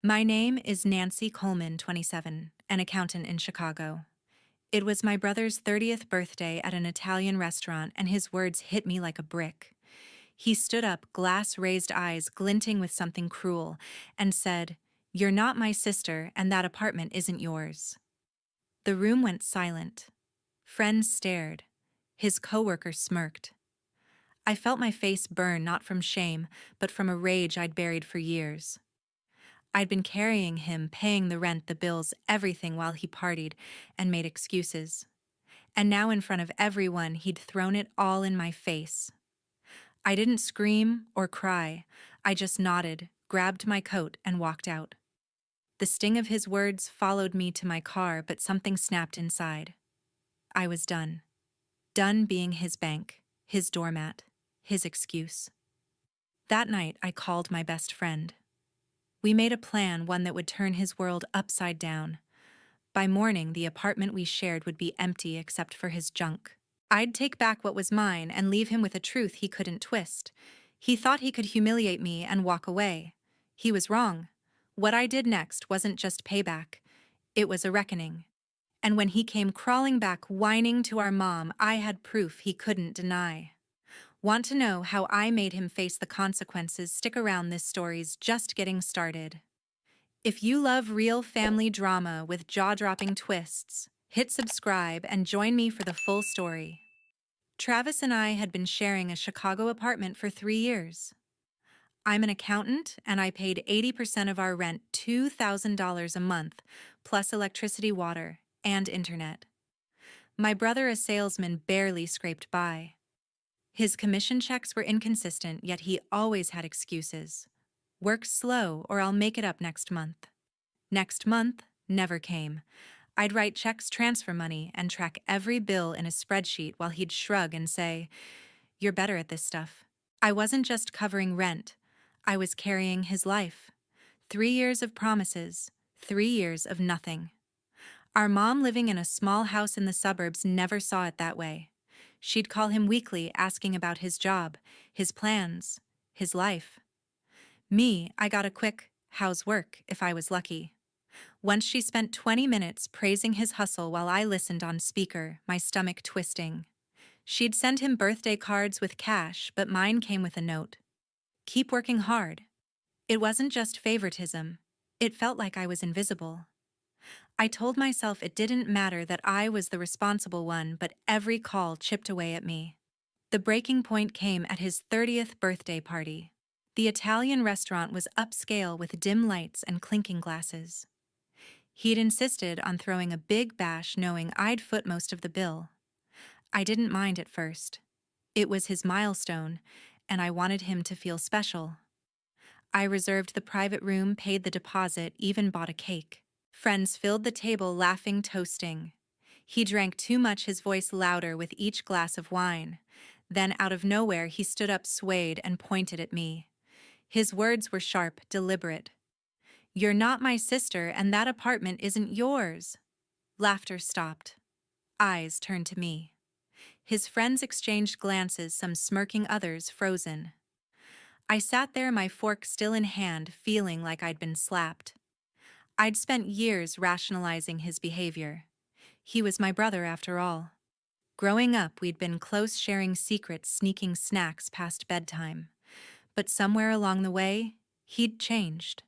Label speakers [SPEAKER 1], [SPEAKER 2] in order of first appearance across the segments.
[SPEAKER 1] My name is Nancy Coleman, 27, an accountant in Chicago. It was my brother's 30th birthday at an Italian restaurant, and his words hit me like a brick. He stood up, glass-raised eyes glinting with something cruel, and said, "You're not my sister, and that apartment isn't yours." The room went silent. Friends stared. His coworker smirked. I felt my face burn not from shame, but from a rage I'd buried for years. I'd been carrying him, paying the rent, the bills, everything while he partied and made excuses. And now in front of everyone, he'd thrown it all in my face. I didn't scream or cry. I just nodded, grabbed my coat, and walked out. The sting of his words followed me to my car, but something snapped inside. I was done. Done being his bank, his doormat, his excuse. That night, I called my best friend. We made a plan, one that would turn his world upside down. By morning, the apartment we shared would be empty except for his junk. I'd take back what was mine and leave him with a truth he couldn't twist. He thought he could humiliate me and walk away. He was wrong. What I did next wasn't just payback. It was a reckoning. And when he came crawling back, whining to our mom, I had proof he couldn't deny. Want to know how I made him face the consequences? Stick around, this story's just getting started. If you love real family drama with jaw-dropping twists, hit subscribe and join me for the full story. Travis and I had been sharing a Chicago apartment for 3 years. I'm an accountant, and I paid 80% of our rent, $2,000 a month, plus electricity, water, and internet. My brother, a salesman, barely scraped by. His commission checks were inconsistent, yet he always had excuses. Work slow, or I'll make it up next month. Next month never came. I'd write checks, transfer money, and track every bill in a spreadsheet while he'd shrug and say, "You're better at this stuff." I wasn't just covering rent. I was carrying his life. 3 years of promises, 3 years of nothing. Our mom, living in a small house in the suburbs, never saw it that way. She'd call him weekly, asking about his job, his plans, his life. Me, I got a quick, "How's work?" if I was lucky. Once she spent 20 minutes praising his hustle while I listened on speaker, my stomach twisting. She'd send him birthday cards with cash, but mine came with a note. "Keep working hard." It wasn't just favoritism. It felt like I was invisible. I told myself it didn't matter, that I was the responsible one, but every call chipped away at me. The breaking point came at his 30th birthday party. The Italian restaurant was upscale with dim lights and clinking glasses. He'd insisted on throwing a big bash, knowing I'd foot most of the bill. I didn't mind at first. It was his milestone, and I wanted him to feel special. I reserved the private room, paid the deposit, even bought a cake. Friends filled the table, laughing, toasting. He drank too much, his voice louder with each glass of wine. Then, out of nowhere, he stood up, swayed, and pointed at me. His words were sharp, deliberate. "You're not my sister, and that apartment isn't yours." Laughter stopped. Eyes turned to me. His friends exchanged glances, some smirking, others frozen. I sat there, my fork still in hand, feeling like I'd been slapped. I'd spent years rationalizing his behavior. He was my brother, after all. Growing up, we'd been close, sharing secrets, sneaking snacks past bedtime. But somewhere along the way, he'd changed.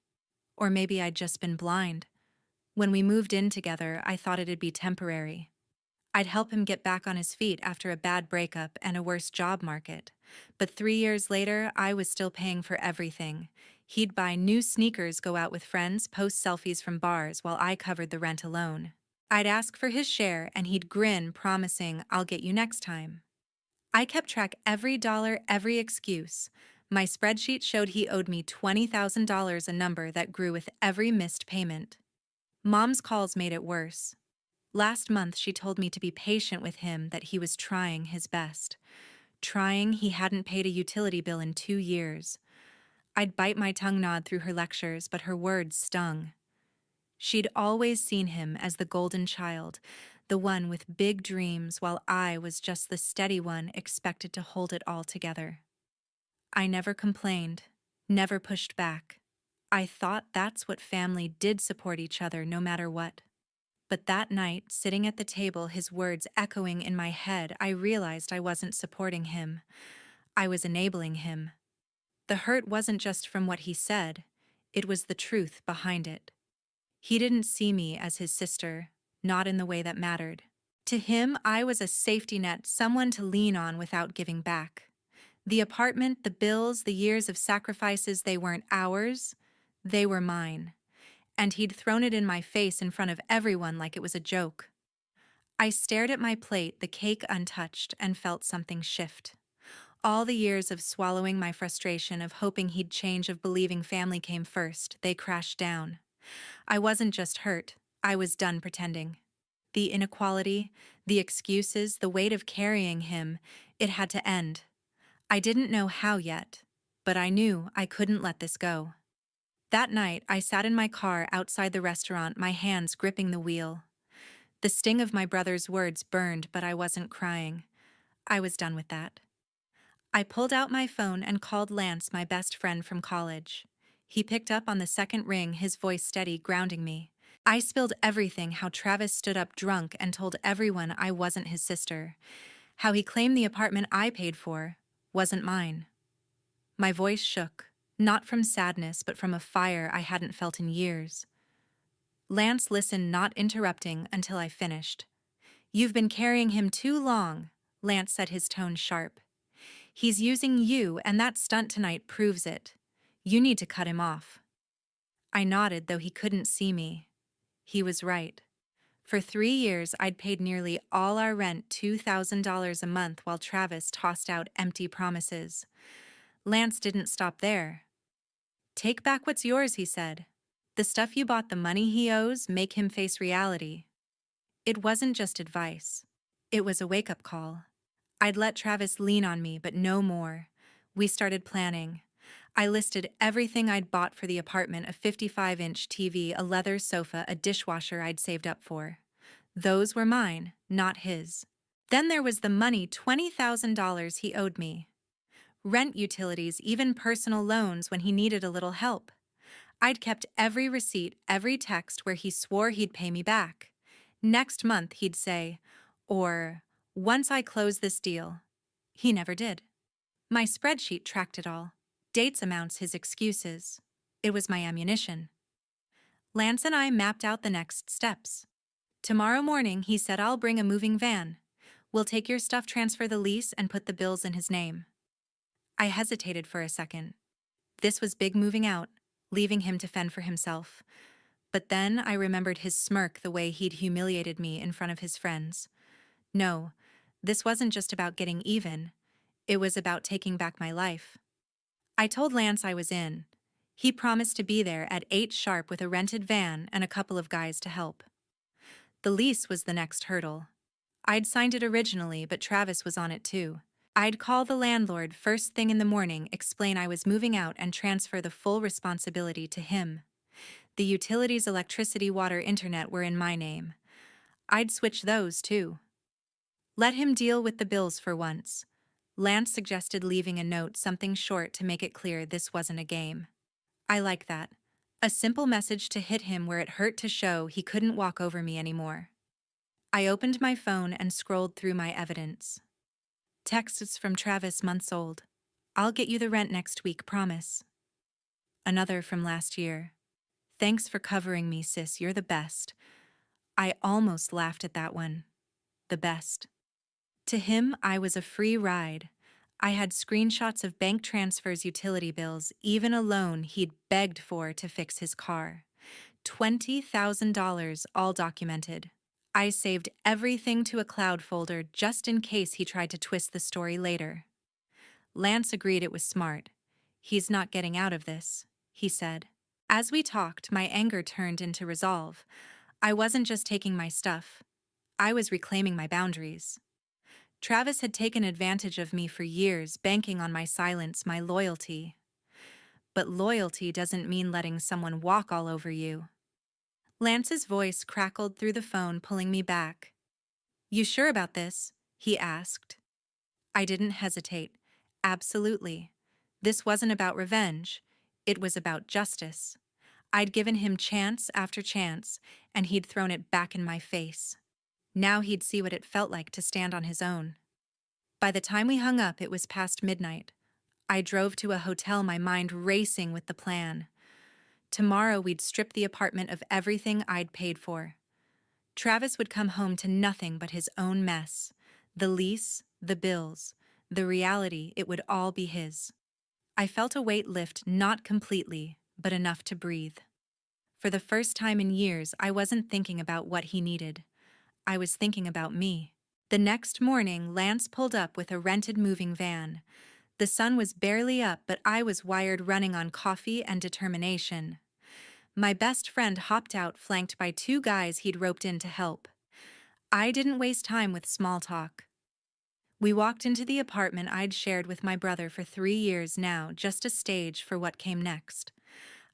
[SPEAKER 1] Or maybe I'd just been blind. When we moved in together, I thought it'd be temporary. I'd help him get back on his feet after a bad breakup and a worse job market. But 3 years later, I was still paying for everything. He'd buy new sneakers, go out with friends, post selfies from bars, while I covered the rent alone. I'd ask for his share, and he'd grin, promising, "I'll get you next time." I kept track every dollar, every excuse. My spreadsheet showed he owed me $20,000, a number that grew with every missed payment. Mom's calls made it worse. Last month, she told me to be patient with him, that he was trying his best. Trying. He hadn't paid a utility bill in 2 years. I'd bite my tongue, nod through her lectures, but her words stung. She'd always seen him as the golden child, the one with big dreams, while I was just the steady one, expected to hold it all together. I never complained, never pushed back. I thought that's what family did, support each other no matter what. But that night, sitting at the table, his words echoing in my head, I realized I wasn't supporting him. I was enabling him. The hurt wasn't just from what he said, it was the truth behind it. He didn't see me as his sister, not in the way that mattered. To him, I was a safety net, someone to lean on without giving back. The apartment, the bills, the years of sacrifices, they weren't ours, they were mine. And he'd thrown it in my face in front of everyone like it was a joke. I stared at my plate, the cake untouched, and felt something shift. All the years of swallowing my frustration, of hoping he'd change, of believing family came first, they crashed down. I wasn't just hurt, I was done pretending. The inequality, the excuses, the weight of carrying him, it had to end. I didn't know how yet, but I knew I couldn't let this go. That night, I sat in my car outside the restaurant, my hands gripping the wheel. The sting of my brother's words burned, but I wasn't crying. I was done with that. I pulled out my phone and called Lance, my best friend from college. He picked up on the second ring, his voice steady, grounding me. I spilled everything: how Travis stood up drunk and told everyone I wasn't his sister, how he claimed the apartment I paid for wasn't mine. My voice shook, not from sadness but from a fire I hadn't felt in years. Lance listened, not interrupting, until I finished. "You've been carrying him too long," Lance said, his tone sharp. "He's using you, and that stunt tonight proves it. You need to cut him off." I nodded, though he couldn't see me. He was right. For 3 years, I'd paid nearly all our rent, $2,000 a month, while Travis tossed out empty promises. Lance didn't stop there. "Take back what's yours," he said. "The stuff you bought the money he owes, make him face reality." It wasn't just advice. It was a wake-up call. I'd let Travis lean on me, but no more. We started planning. I listed everything I'd bought for the apartment: a 55-inch TV, a leather sofa, a dishwasher I'd saved up for. Those were mine, not his. Then there was the money, $20,000 he owed me. Rent, utilities, even personal loans when he needed a little help. I'd kept every receipt, every text where he swore he'd pay me back. Next month, he'd say, or, "once I close this deal." He never did. My spreadsheet tracked it all. Dates, amounts, his excuses. It was my ammunition. Lance and I mapped out the next steps. "Tomorrow morning," he said, "I'll bring a moving van. We'll take your stuff, transfer the lease, and put the bills in his name." I hesitated for a second. This was big, moving out, leaving him to fend for himself. But then I remembered his smirk, the way he'd humiliated me in front of his friends. No, this wasn't just about getting even. It was about taking back my life. I told Lance I was in. He promised to be there at 8 sharp with a rented van and a couple of guys to help. The lease was the next hurdle. I'd signed it originally, but Travis was on it too. I'd call the landlord first thing in the morning, explain I was moving out, and transfer the full responsibility to him. The utilities, electricity, water, internet, were in my name. I'd switch those too. Let him deal with the bills for once. Lance suggested leaving a note, something short to make it clear this wasn't a game. I like that. A simple message to hit him where it hurt, to show he couldn't walk over me anymore. I opened my phone and scrolled through my evidence. Texts from Travis, months old. "I'll get you the rent next week, promise." Another from last year. "Thanks for covering me, sis, you're the best." I almost laughed at that one. The best. To him, I was a free ride. I had screenshots of bank transfers, utility bills, even a loan he'd begged for to fix his car. $20,000, all documented. I saved everything to a cloud folder just in case he tried to twist the story later. Lance agreed it was smart. "He's not getting out of this," he said. As we talked, my anger turned into resolve. I wasn't just taking my stuff. I was reclaiming my boundaries. Travis had taken advantage of me for years, banking on my silence, my loyalty. But loyalty doesn't mean letting someone walk all over you. Lance's voice crackled through the phone, pulling me back. "You sure about this?" he asked. I didn't hesitate. Absolutely. This wasn't about revenge. It was about justice. I'd given him chance after chance, and he'd thrown it back in my face. Now he'd see what it felt like to stand on his own. By the time we hung up, it was past midnight. I drove to a hotel, my mind racing with the plan. Tomorrow we'd strip the apartment of everything I'd paid for. Travis would come home to nothing but his own mess. The lease, the bills, the reality it would all be his. I felt a weight lift, not completely, but enough to breathe. For the first time in years, I wasn't thinking about what he needed. I was thinking about me. The next morning, Lance pulled up with a rented moving van. The sun was barely up, but I was wired running on coffee and determination. My best friend hopped out, flanked by two guys he'd roped in to help. I didn't waste time with small talk. We walked into the apartment I'd shared with my brother for 3 years now, just a stage for what came next.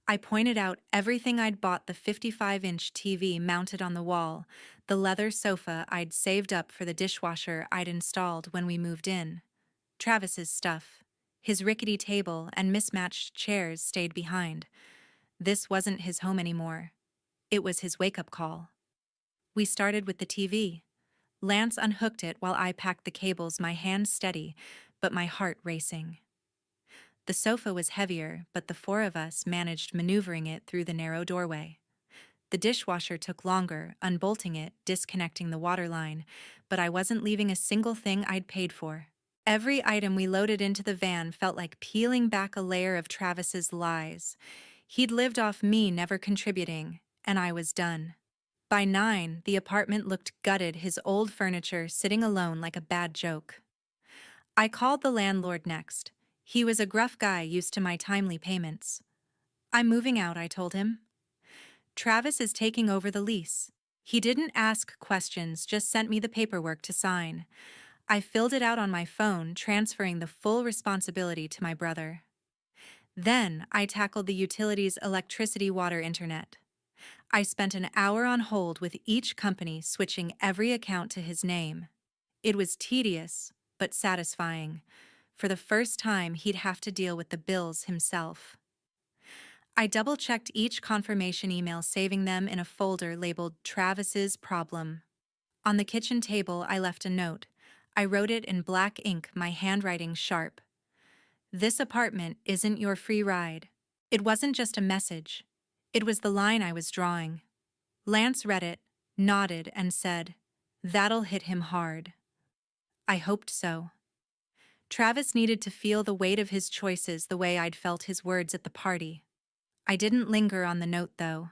[SPEAKER 1] I pointed out everything I'd bought: the 55-inch TV mounted on the wall, the leather sofa I'd saved up for the dishwasher I'd installed when we moved in. Travis's stuff, his rickety table and mismatched chairs, stayed behind. This wasn't his home anymore. It was his wake-up call. We started with the TV. Lance unhooked it while I packed the cables, my hand steady, but my heart racing. The sofa was heavier, but the four of us managed maneuvering it through the narrow doorway. The dishwasher took longer, unbolting it, disconnecting the water line, but I wasn't leaving a single thing I'd paid for. Every item we loaded into the van felt like peeling back a layer of Travis's lies. He'd lived off me never contributing, and I was done. By 9, the apartment looked gutted, his old furniture sitting alone like a bad joke. I called the landlord next. He was a gruff guy used to my timely payments. "I'm moving out," I told him. "Travis is taking over the lease." He didn't ask questions, just sent me the paperwork to sign. I filled it out on my phone, transferring the full responsibility to my brother. Then I tackled the utilities: electricity, water, internet. I spent an hour on hold with each company, switching every account to his name. It was tedious, but satisfying. For the first time, he'd have to deal with the bills himself. I double-checked each confirmation email, saving them in a folder labeled Travis's Problem. On the kitchen table, I left a note. I wrote it in black ink, my handwriting sharp. "This apartment isn't your free ride." It wasn't just a message. It was the line I was drawing. Lance read it, nodded, and said, "That'll hit him hard." I hoped so. Travis needed to feel the weight of his choices the way I'd felt his words at the party. I didn't linger on the note, though.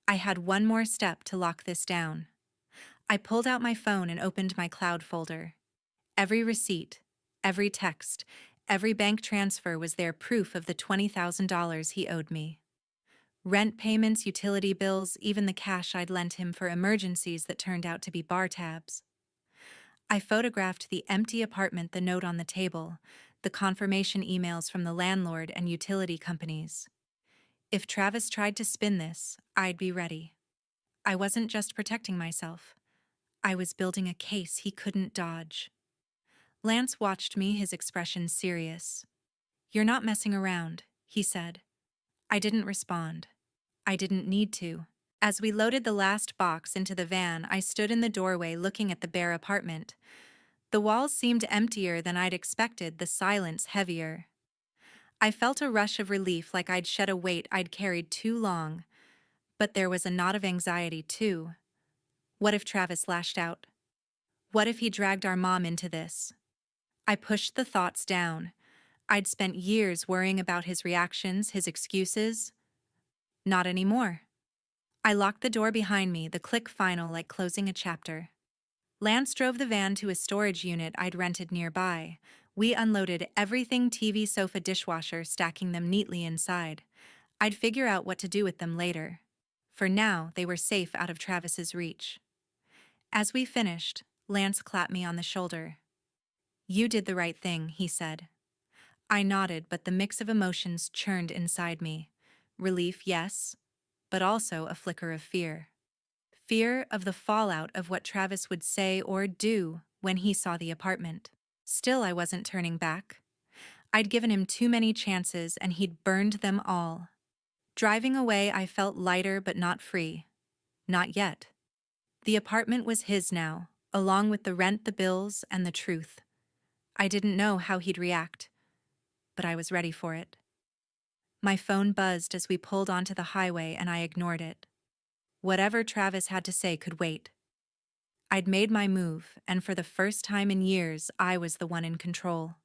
[SPEAKER 1] I had one more step to lock this down. I pulled out my phone and opened my cloud folder. Every receipt, every text, every bank transfer was there, proof of the $20,000 he owed me. Rent payments, utility bills, even the cash I'd lent him for emergencies that turned out to be bar tabs. I photographed the empty apartment, the note on the table, the confirmation emails from the landlord and utility companies. If Travis tried to spin this, I'd be ready. I wasn't just protecting myself. I was building a case he couldn't dodge. Lance watched me, his expression serious. "You're not messing around," he said. I didn't respond. I didn't need to. As we loaded the last box into the van, I stood in the doorway looking at the bare apartment. The walls seemed emptier than I'd expected, the silence heavier. I felt a rush of relief, like I'd shed a weight I'd carried too long. But there was a knot of anxiety, too. What if Travis lashed out? What if he dragged our mom into this? I pushed the thoughts down. I'd spent years worrying about his reactions, his excuses. Not anymore. I locked the door behind me, the click final, like closing a chapter. Lance drove the van to a storage unit I'd rented nearby. We unloaded everything: TV, sofa, dishwasher, stacking them neatly inside. I'd figure out what to do with them later. For now, they were safe out of Travis's reach. As we finished, Lance clapped me on the shoulder. "You did the right thing," he said. I nodded, but the mix of emotions churned inside me. Relief, yes, but also a flicker of fear. Fear of the fallout of what Travis would say or do when he saw the apartment. Still, I wasn't turning back. I'd given him too many chances and he'd burned them all. Driving away, I felt lighter but not free. Not yet. The apartment was his now, along with the rent, the bills, and the truth. I didn't know how he'd react, but I was ready for it. My phone buzzed as we pulled onto the highway and I ignored it. Whatever Travis had to say could wait. I'd made my move, and for the first time in years, I was the one in control.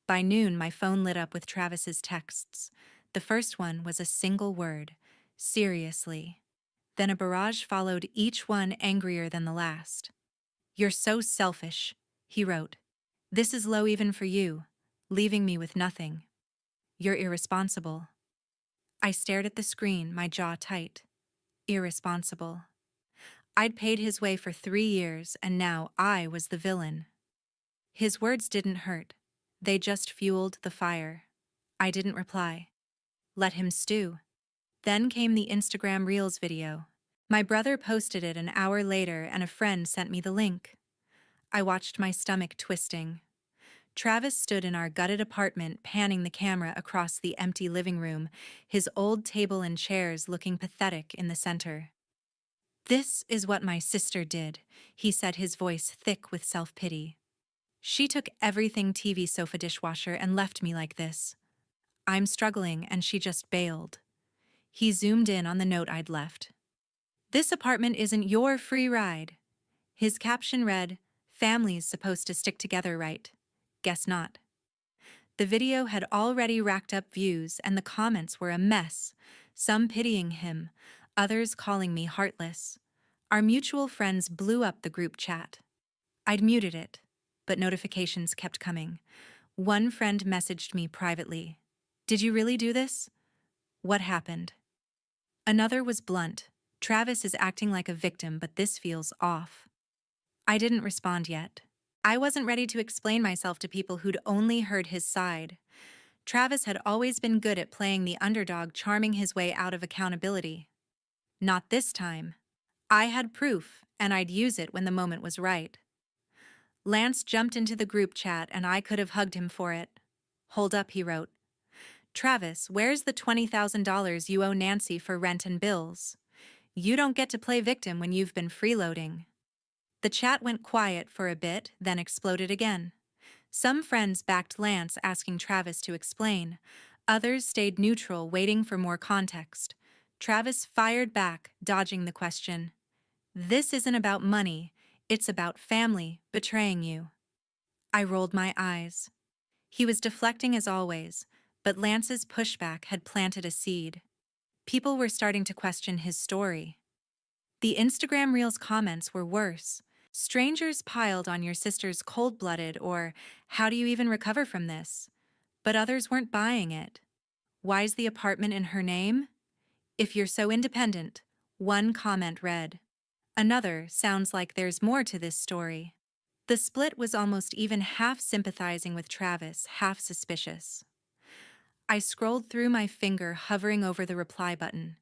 [SPEAKER 1] By noon, my phone lit up with Travis's texts. The first one was a single word: seriously. Then a barrage followed, each one angrier than the last. "You're so selfish," he wrote. "This is low even for you, leaving me with nothing. You're irresponsible." I stared at the screen, my jaw tight. Irresponsible. I'd paid his way for 3 years, and now I was the villain. His words didn't hurt. They just fueled the fire. I didn't reply. Let him stew. Then came the Instagram Reels video. My brother posted it an hour later and a friend sent me the link. I watched my stomach twisting. Travis stood in our gutted apartment, panning the camera across the empty living room, his old table and chairs looking pathetic in the center. "This is what my sister did," he said, his voice thick with self-pity. "She took everything, TV, sofa, dishwasher, and left me like this. I'm struggling and she just bailed." He zoomed in on the note I'd left. "This apartment isn't your free ride." His caption read, "Family's supposed to stick together, right? Guess not." The video had already racked up views and the comments were a mess, some pitying him, others calling me heartless. Our mutual friends blew up the group chat. I'd muted it, but notifications kept coming. One friend messaged me privately. "Did you really do this? What happened?" Another was blunt. "Travis is acting like a victim, but this feels off." I didn't respond yet. I wasn't ready to explain myself to people who'd only heard his side. Travis had always been good at playing the underdog, charming his way out of accountability. Not this time. I had proof, and I'd use it when the moment was right. Lance jumped into the group chat, and I could have hugged him for it. "Hold up," he wrote. "Travis, where's the $20,000 you owe Nancy for rent and bills? You don't get to play victim when you've been freeloading." The chat went quiet for a bit, then exploded again. Some friends backed Lance, asking Travis to explain. Others stayed neutral, waiting for more context. Travis fired back, dodging the question. "This isn't about money. It's about family betraying you." I rolled my eyes. He was deflecting as always, but Lance's pushback had planted a seed. People were starting to question his story. The Instagram Reels comments were worse. Strangers piled on "Your sister's cold-blooded," or "How do you even recover from this?" But others weren't buying it. "Why's the apartment in her name?" "If you're so independent," one comment read. Another, "Sounds like there's more to this story." The split was almost even, half sympathizing with Travis, half suspicious. I scrolled through, my finger hovering over the reply button.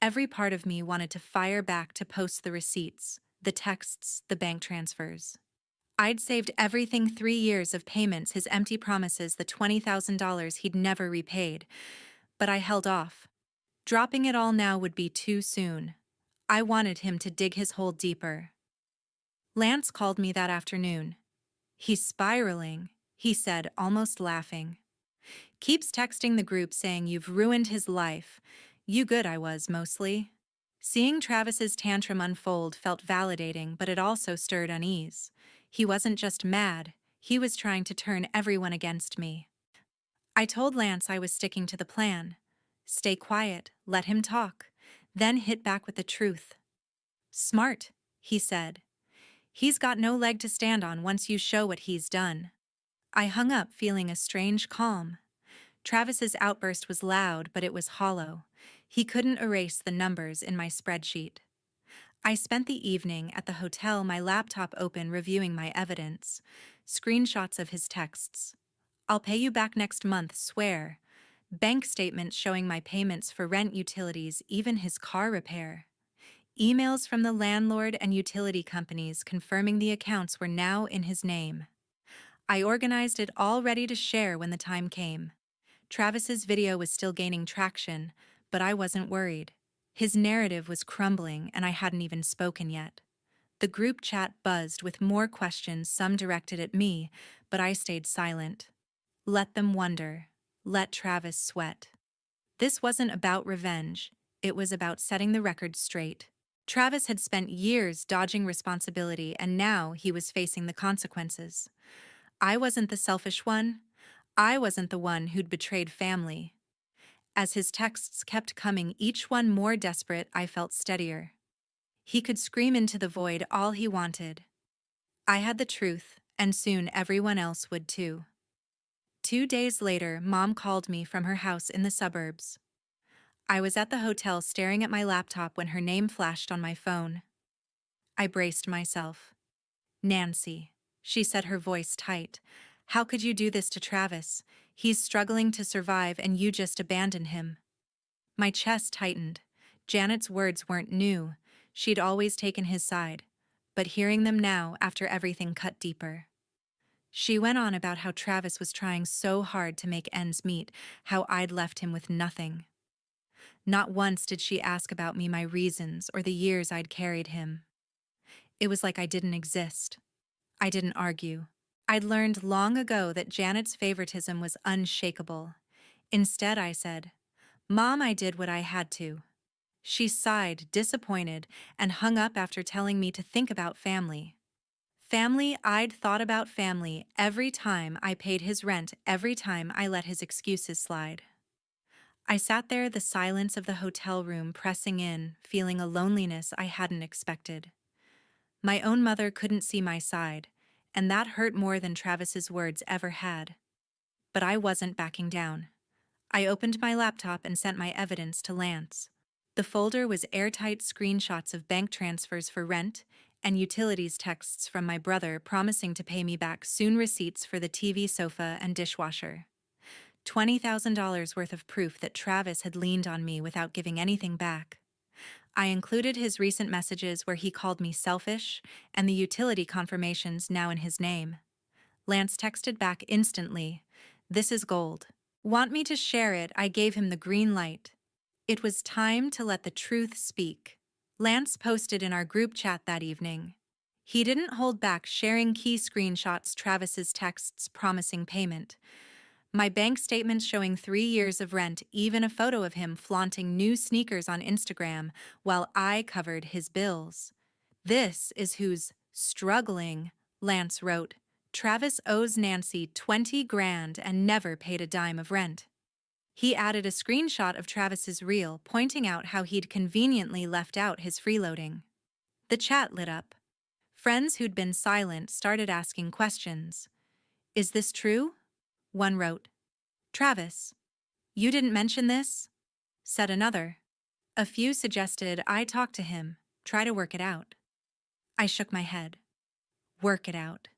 [SPEAKER 1] Every part of me wanted to fire back, to post the receipts, the texts, the bank transfers. I'd saved everything, 3 years of payments, his empty promises, the $20,000 he'd never repaid. But I held off. Dropping it all now would be too soon. I wanted him to dig his hole deeper. Lance called me that afternoon. "He's spiraling," he said, almost laughing. "Keeps texting the group saying you've ruined his life. You good?" I was, mostly. Seeing Travis's tantrum unfold felt validating, but it also stirred unease. He wasn't just mad, he was trying to turn everyone against me. I told Lance I was sticking to the plan. Stay quiet, let him talk, then hit back with the truth. "Smart," he said. "He's got no leg to stand on once you show what he's done." I hung up, feeling a strange calm. Travis's outburst was loud, but it was hollow. He couldn't erase the numbers in my spreadsheet. I spent the evening at the hotel, my laptop open, reviewing my evidence. Screenshots of his texts. "I'll pay you back next month, swear." Bank statements showing my payments for rent, utilities, even his car repair. Emails from the landlord and utility companies confirming the accounts were now in his name. I organized it all ready to share when the time came. Travis's video was still gaining traction, but I wasn't worried. His narrative was crumbling and I hadn't even spoken yet. The group chat buzzed with more questions, some directed at me, but I stayed silent. Let them wonder. Let Travis sweat. This wasn't about revenge, it was about setting the record straight. Travis had spent years dodging responsibility and now he was facing the consequences. I wasn't the selfish one. I wasn't the one who'd betrayed family. As his texts kept coming, each one more desperate, I felt steadier. He could scream into the void all he wanted. I had the truth, and soon everyone else would too. 2 days later, Mom called me from her house in the suburbs. I was at the hotel staring at my laptop when her name flashed on my phone. I braced myself. Nancy, she said, her voice tight. How could you do this to Travis? He's struggling to survive and you just abandon him. My chest tightened. Janet's words weren't new. She'd always taken his side. But hearing them now, after everything, cut deeper. She went on about how Travis was trying so hard to make ends meet, how I'd left him with nothing. Not once did she ask about me, my reasons, or the years I'd carried him. It was like I didn't exist. I didn't argue. I'd learned long ago that Janet's favoritism was unshakable. Instead, I said, "Mom, I did what I had to." She sighed, disappointed, and hung up after telling me to think about family. Family, I'd thought about family every time I paid his rent, every time I let his excuses slide. I sat there, the silence of the hotel room pressing in, feeling a loneliness I hadn't expected. My own mother couldn't see my side, and that hurt more than Travis's words ever had. But I wasn't backing down. I opened my laptop and sent my evidence to Lance. The folder was airtight screenshots of bank transfers for rent and utilities texts from my brother promising to pay me back soon, receipts for the TV, sofa, and dishwasher. $20,000 worth of proof that Travis had leaned on me without giving anything back. I included his recent messages where he called me selfish and the utility confirmations now in his name. Lance texted back instantly, "This is gold. Want me to share it?" I gave him the green light. It was time to let the truth speak. Lance posted in our group chat that evening. He didn't hold back, sharing key screenshots, Travis's texts promising payment, my bank statements showing 3 years of rent, even a photo of him flaunting new sneakers on Instagram while I covered his bills. "This is who's struggling," Lance wrote. "Travis owes Nancy 20 grand and never paid a dime of rent." He added a screenshot of Travis's reel, pointing out how he'd conveniently left out his freeloading. The chat lit up. Friends who'd been silent started asking questions. "Is this true?" One wrote. "Travis, you didn't mention this?" Said another. A few suggested I talk to him, try to work it out. I shook my head. Work it out.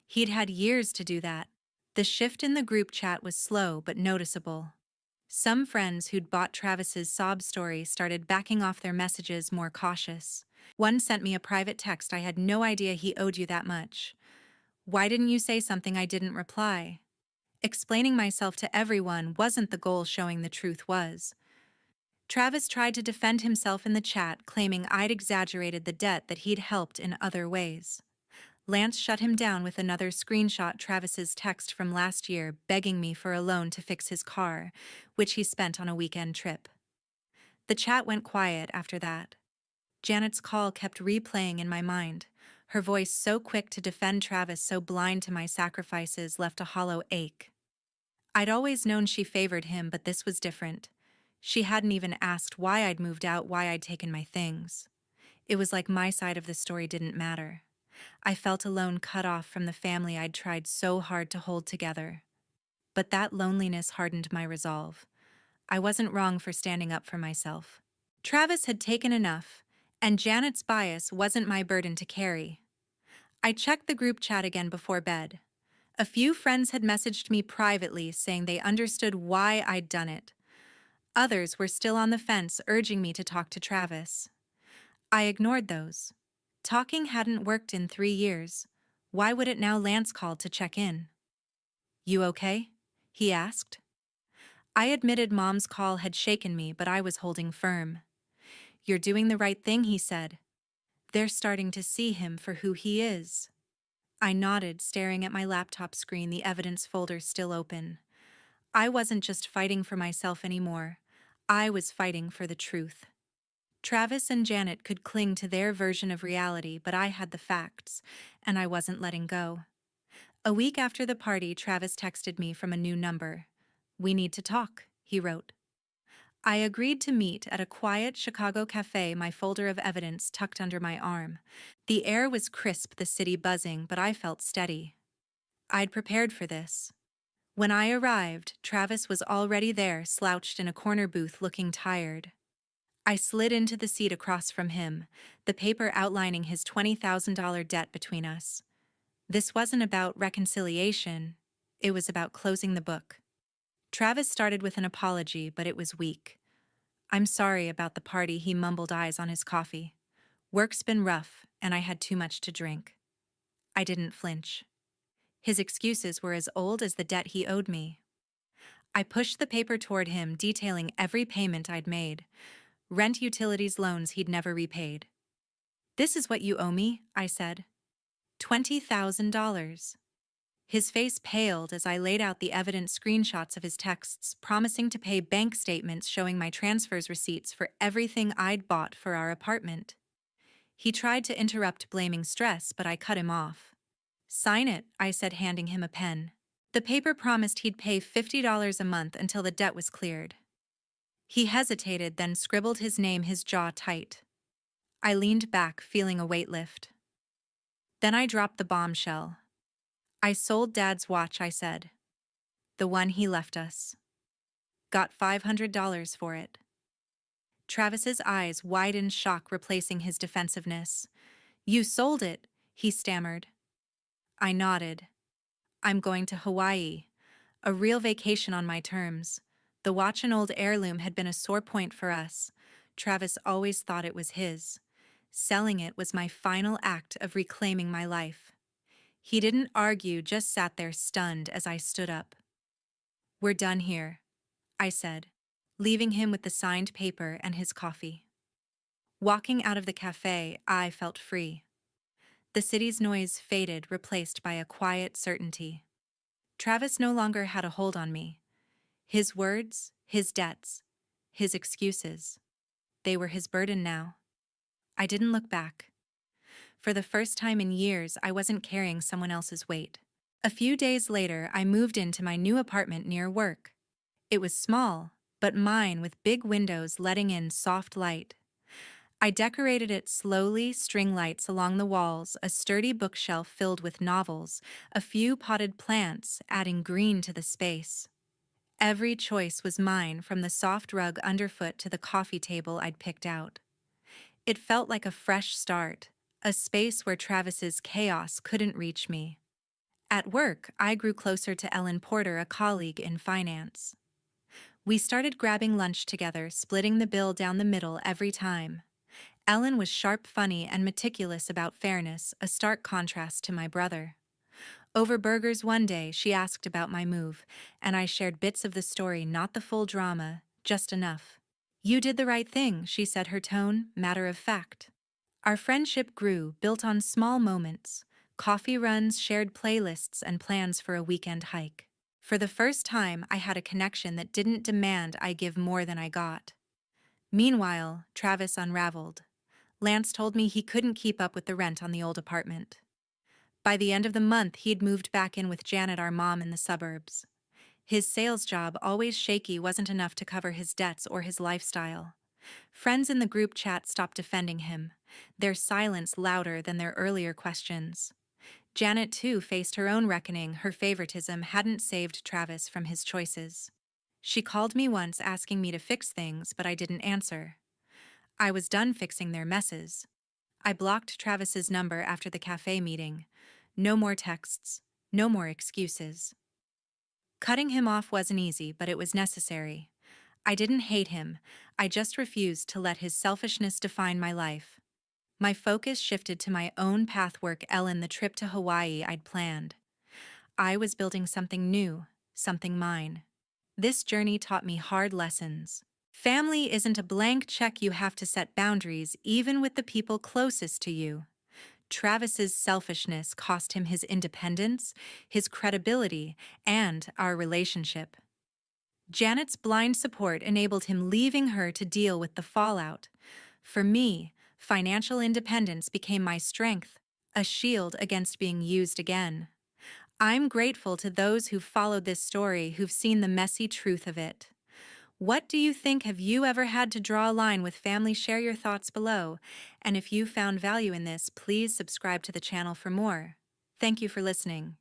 [SPEAKER 1] He'd had years to do that. The shift in the group chat was slow but noticeable. Some friends who'd bought Travis's sob story started backing off their messages, more cautious. One sent me a private text. "I had no idea he owed you that much. Why didn't you say something?" I didn't reply. Explaining myself to everyone wasn't the goal, showing the truth was. Travis tried to defend himself in the chat, claiming I'd exaggerated the debt that he'd helped in other ways. Lance shut him down with another screenshot, Travis's text from last year begging me for a loan to fix his car, which he spent on a weekend trip. The chat went quiet after that. Janet's call kept replaying in my mind. Her voice, so quick to defend Travis, so blind to my sacrifices, left a hollow ache. I'd always known she favored him, but this was different. She hadn't even asked why I'd moved out, why I'd taken my things. It was like my side of the story didn't matter. I felt alone, cut off from the family I'd tried so hard to hold together. But that loneliness hardened my resolve. I wasn't wrong for standing up for myself. Travis had taken enough, and Janet's bias wasn't my burden to carry. I checked the group chat again before bed. A few friends had messaged me privately saying they understood why I'd done it. Others were still on the fence, urging me to talk to Travis. I ignored those. Talking hadn't worked in 3 years. Why would it now? Lance called to check in. You okay? He asked. I admitted Mom's call had shaken me, but I was holding firm. You're doing the right thing, he said. They're starting to see him for who he is. I nodded, staring at my laptop screen, the evidence folder still open. I wasn't just fighting for myself anymore. I was fighting for the truth. Travis and Janet could cling to their version of reality, but I had the facts, and I wasn't letting go. A week after the party, Travis texted me from a new number. We need to talk, he wrote. I agreed to meet at a quiet Chicago cafe, my folder of evidence tucked under my arm. The air was crisp, the city buzzing, but I felt steady. I'd prepared for this. When I arrived, Travis was already there, slouched in a corner booth, looking tired. I slid into the seat across from him, the paper outlining his $20,000 debt between us. This wasn't about reconciliation, it was about closing the book. Travis started with an apology, but it was weak. I'm sorry about the party, he mumbled, eyes on his coffee. Work's been rough, and I had too much to drink. I didn't flinch. His excuses were as old as the debt he owed me. I pushed the paper toward him, detailing every payment I'd made. Rent, utilities, loans he'd never repaid. This is what you owe me, I said. $20,000. His face paled as I laid out the evident screenshots of his texts, promising to pay bank statements showing my transfers receipts for everything I'd bought for our apartment. He tried to interrupt, blaming stress, but I cut him off. Sign it, I said, handing him a pen. The paper promised he'd pay $50 a month until the debt was cleared. He hesitated, then scribbled his name, his jaw tight. I leaned back, feeling a weight lift. Then I dropped the bombshell. I sold Dad's watch, I said. The one he left us. Got $500 for it. Travis's eyes widened, shock replacing his defensiveness. You sold it, he stammered. I nodded. I'm going to Hawaii. A real vacation on my terms. The watch, an old heirloom, had been a sore point for us. Travis always thought it was his. Selling it was my final act of reclaiming my life. He didn't argue, just sat there stunned as I stood up. We're done here, I said, leaving him with the signed paper and his coffee. Walking out of the cafe, I felt free. The city's noise faded, replaced by a quiet certainty. Travis no longer had a hold on me. His words, his debts, his excuses. They were his burden now. I didn't look back. For the first time in years, I wasn't carrying someone else's weight. A few days later, I moved into my new apartment near work. It was small, but mine, with big windows letting in soft light. I decorated it slowly, string lights along the walls, a sturdy bookshelf filled with novels, a few potted plants adding green to the space. Every choice was mine, from the soft rug underfoot to the coffee table I'd picked out. It felt like a fresh start, a space where Travis's chaos couldn't reach me. At work, I grew closer to Ellen Porter, a colleague in finance. We started grabbing lunch together, splitting the bill down the middle every time. Ellen was sharp, funny, and meticulous about fairness, a stark contrast to my brother. Over burgers one day, she asked about my move, and I shared bits of the story, not the full drama, just enough. You did the right thing, she said, her tone matter of fact. Our friendship grew, built on small moments, coffee runs, shared playlists, and plans for a weekend hike. For the first time, I had a connection that didn't demand I give more than I got. Meanwhile, Travis unraveled. Lance told me he couldn't keep up with the rent on the old apartment. By the end of the month, he'd moved back in with Janet, our mom, in the suburbs. His sales job, always shaky, wasn't enough to cover his debts or his lifestyle. Friends in the group chat stopped defending him, their silence louder than their earlier questions. Janet, too, faced her own reckoning. Her favoritism hadn't saved Travis from his choices. She called me once asking me to fix things, but I didn't answer. I was done fixing their messes. I blocked Travis's number after the cafe meeting. No more texts, no more excuses. Cutting him off wasn't easy, but it was necessary. I didn't hate him, I just refused to let his selfishness define my life. My focus shifted to my own path: work, Ellen, the trip to Hawaii I'd planned. I was building something new, something mine. This journey taught me hard lessons. Family isn't a blank check. You have to set boundaries, even with the people closest to you. Travis's selfishness cost him his independence, his credibility, and our relationship. Janet's blind support enabled him leaving her to deal with the fallout. For me, financial independence became my strength, a shield against being used again. I'm grateful to those who followed this story, who've seen the messy truth of it. What do you think? Have you ever had to draw a line with family? Share your thoughts below. And if you found value in this, please subscribe to the channel for more. Thank you for listening.